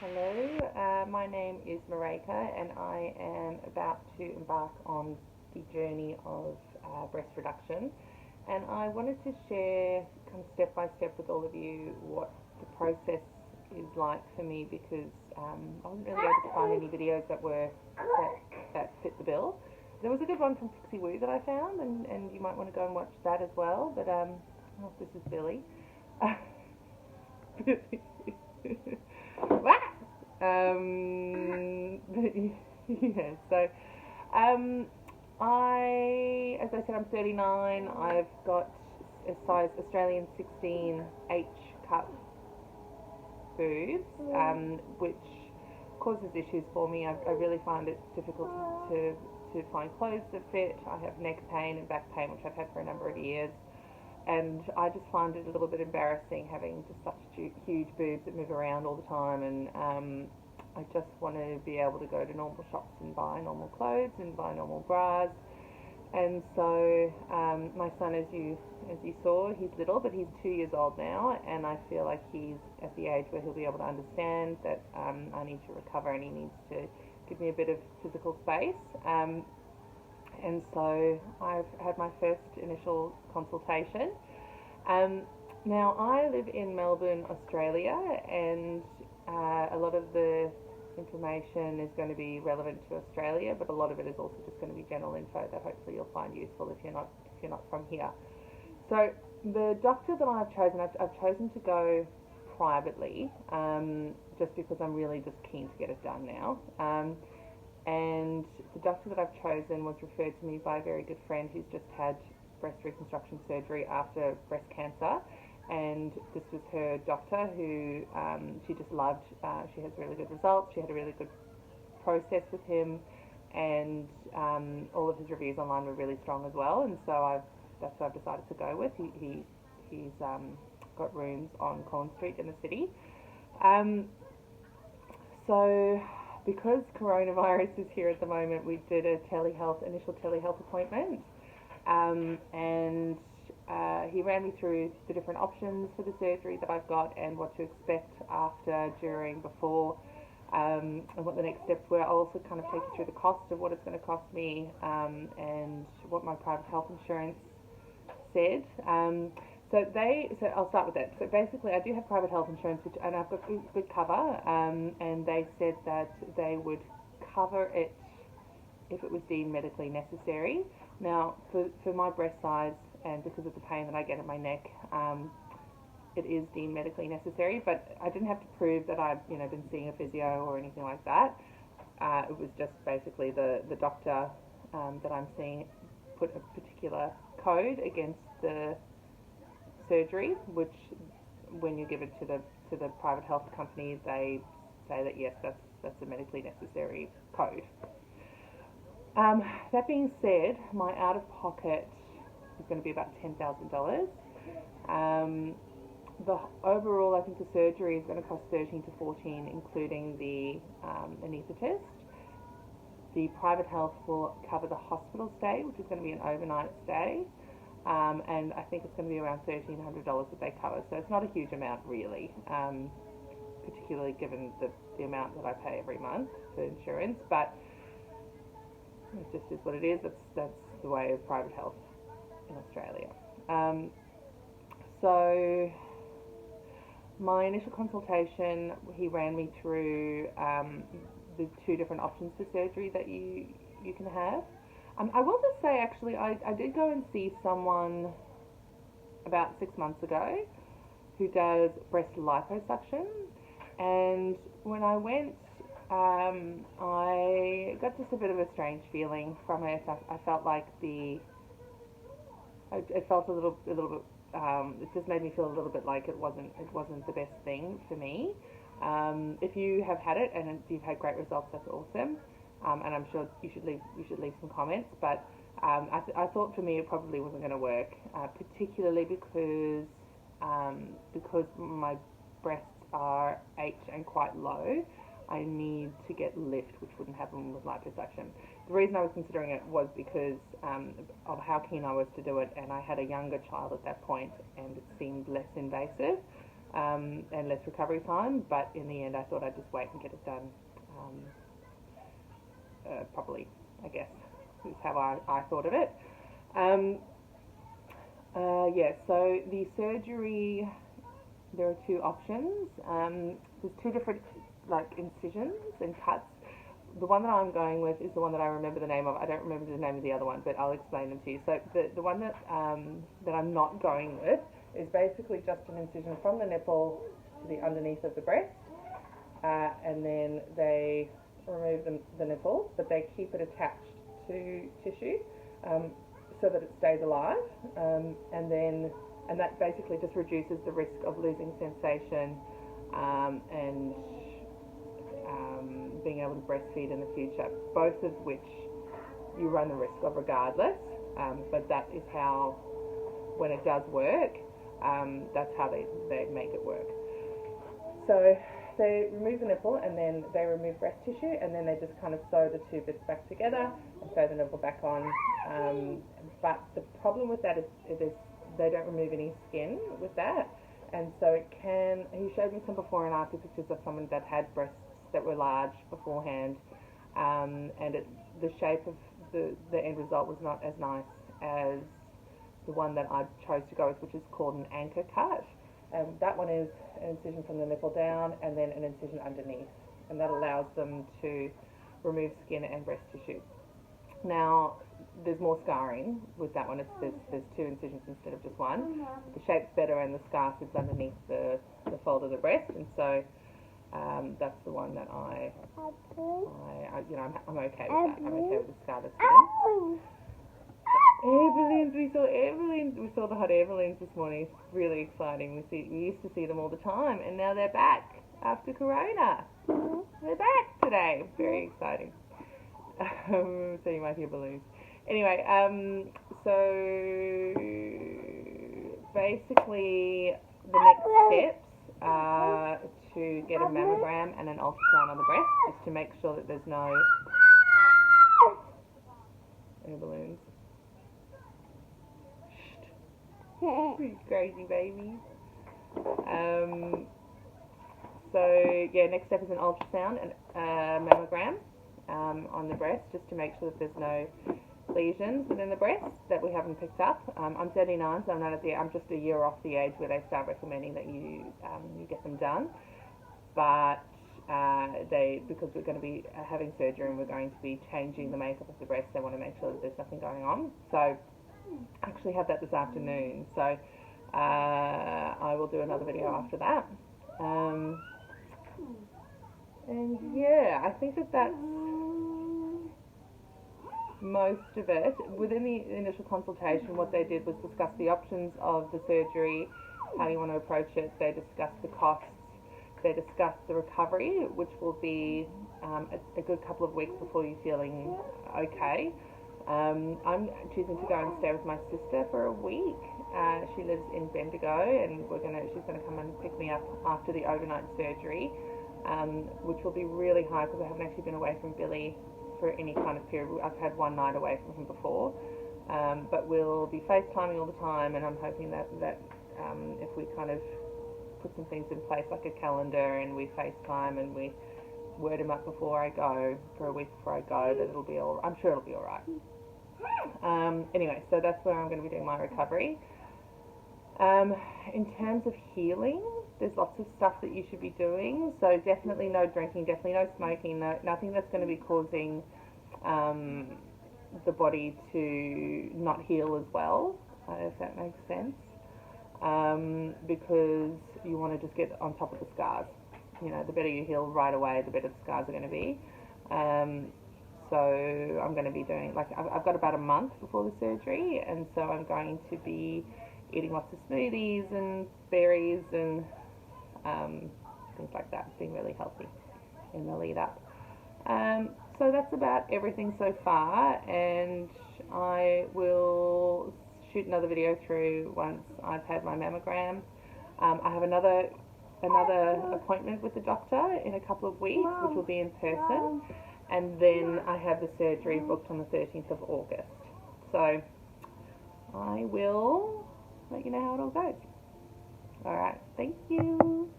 Hello, my name is Mareka and I am about to embark on the journey of breast reduction, and I wanted to share kind of step by step with all of you what the process is like for me, because I wasn't really able to find any videos that fit the bill. There was a good one from Pixie Woo that I found, and you might want to go and watch that as well, but oh, this is Billy. Yeah, so um, as I said, I'm 39. I've got a size Australian 16H cup boobs, which causes issues for me. I really find it difficult to find clothes that fit. I have neck pain and back pain, which I've had for a number of years. And I just find it a little bit embarrassing having just such huge boobs that move around all the time, and I just want to be able to go to normal shops and buy normal clothes and buy normal bras. And so my son, as you saw, he's little, but he's 2 years old now, and I feel like he's at the age where he'll be able to understand that I need to recover, and he needs to give me a bit of physical space. And so I've had my first initial consultation. Um, Now, I live in Melbourne, Australia, and a lot of the information is going to be relevant to Australia, but a lot of it is also just going to be general info that hopefully you'll find useful if you're not from here. So the doctor that I've chosen, I've chosen to go privately, just because I'm really just keen to get it done now. And the doctor that I've chosen was referred to me by a very good friend who's just had breast reconstruction surgery after breast cancer, and this was her doctor who she just loved. She has really good results. She had a really good process with him, and all of his reviews online were really strong as well. And so that's what I've decided to go with. He's got rooms on Collins Street in the city. So because coronavirus is here at the moment, we did a initial telehealth appointment, and he ran me through the different options for the surgery that I've got and what to expect after, during, before, and what the next steps were. I'll also kind of take you through the cost of what it's going to cost me, and what my private health insurance said. So I'll start with that. So basically, I do have private health insurance, and I've got good cover, and they said that they would cover it if it was deemed medically necessary. Now, for my breast size, and because of the pain that I get in my neck, it is deemed medically necessary, but I didn't have to prove that I've been seeing a physio or anything like that. It was just basically the doctor that I'm seeing put a particular code against the surgery, which when you give it to the private health company, they say that yes, that's a medically necessary code. That being said, my out of pocket is going to be about $10,000. The overall, I think the surgery is going to cost 13 to 14, including the anaesthetist. The private health will cover the hospital stay, which is going to be an overnight stay, and I think it's going to be around $1,300 that they cover. So it's not a huge amount really, particularly given the amount that I pay every month for insurance. But it just is what it is. That's the way of private health in Australia. So my initial consultation, he ran me through the two different options for surgery that you can have. I will just say, actually, I did go and see someone about 6 months ago who does breast liposuction, and when I went, I got just a bit of a strange feeling from it. I felt like it felt a little bit. It just made me feel a little bit like it wasn't the best thing for me. If you have had it and you've had great results, that's awesome. And I'm sure you should leave some comments. But I thought for me it probably wasn't going to work, particularly because my breasts are H and quite low. I need to get lift, which wouldn't happen with liposuction. The reason I was considering it was because of how keen I was to do it, and I had a younger child at that point, and it seemed less invasive. and less recovery time, but in the end I thought I'd just wait and get it done properly, I guess, is how I thought of it. Yeah, so the surgery, there are two options. There's two different incisions and cuts. The one that I'm going with is the one that I remember the name of. I don't remember the name of the other one, but I'll explain them to you. So the one that I'm not going with is basically just an incision from the nipple to the underneath of the breast, and then they remove the nipple, but they keep it attached to tissue so that it stays alive, and that basically just reduces the risk of losing sensation and being able to breastfeed in the future, both of which you run the risk of regardless, but that is how, when it does work, that's how they make it work. So they remove the nipple and then they remove breast tissue, and then they just kind of sew the two bits back together and sew the nipple back on. But the problem with that is they don't remove any skin with that, and so it can. He showed me some before and after pictures of someone that had breasts that were large beforehand, and the shape of the end result was not as nice as the one that I chose to go with, which is called an anchor cut. That one is an incision from the nipple down and then an incision underneath, and that allows them to remove skin and breast tissue. Now, there's more scarring with that one. There's two incisions instead of just one. The shape's better and the scar sits underneath the fold of the breast, and so that's the one that I'm okay with that. I'm okay with the scar that's sitting. Air balloons, we saw the hot air balloons this morning. It's really exciting. We used to see them all the time, and now they're back after Corona. They're back today. Very exciting. So you might hear balloons. Anyway, so basically the next steps are to get a mammogram and an ultrasound on the breast, just to make sure that there's no air balloons. Crazy babies. So yeah, next step is an ultrasound and mammogram on the breast, just to make sure that there's no lesions within the breast that we haven't picked up. I'm 39, so I'm just a year off the age where they start recommending that you get them done. But because we're going to be having surgery and we're going to be changing the makeup of the breast, they want to make sure that there's nothing going on. So I actually have that this afternoon, so I will do another video after that. And yeah, I think that's most of it. Within the initial consultation, what they did was discuss the options of the surgery, how you want to approach it. They discussed the costs. They discussed the recovery, which will be a good couple of weeks before you're feeling okay. I'm choosing to go and stay with my sister for a week. She lives in Bendigo, and she's gonna come and pick me up after the overnight surgery, which will be really hard because I haven't actually been away from Billy for any kind of period. I've had one night away from him before, but we'll be FaceTiming all the time, and I'm hoping that if we kind of put some things in place like a calendar and we FaceTime and we word him up before I go, for a week before I go, that I'm sure it'll be all right. Anyway, so that's where I'm going to be doing my recovery. In terms of healing, there's lots of stuff that you should be doing. So definitely no drinking, definitely no smoking, nothing that's going to be causing the body to not heal as well, if that makes sense. Because you want to just get on top of the scars. You know, the better you heal right away, the better the scars are going to be. So I'm going to be doing, I've got about a month before the surgery, and so I'm going to be eating lots of smoothies and berries and things like that, being really healthy in the lead up. So that's about everything so far, and I will shoot another video through once I've had my mammogram. I have another appointment with the doctor in a couple of weeks, which will be in person, and then I have the surgery booked on the 13th of August. So I will let you know how it all goes. All right. Thank you.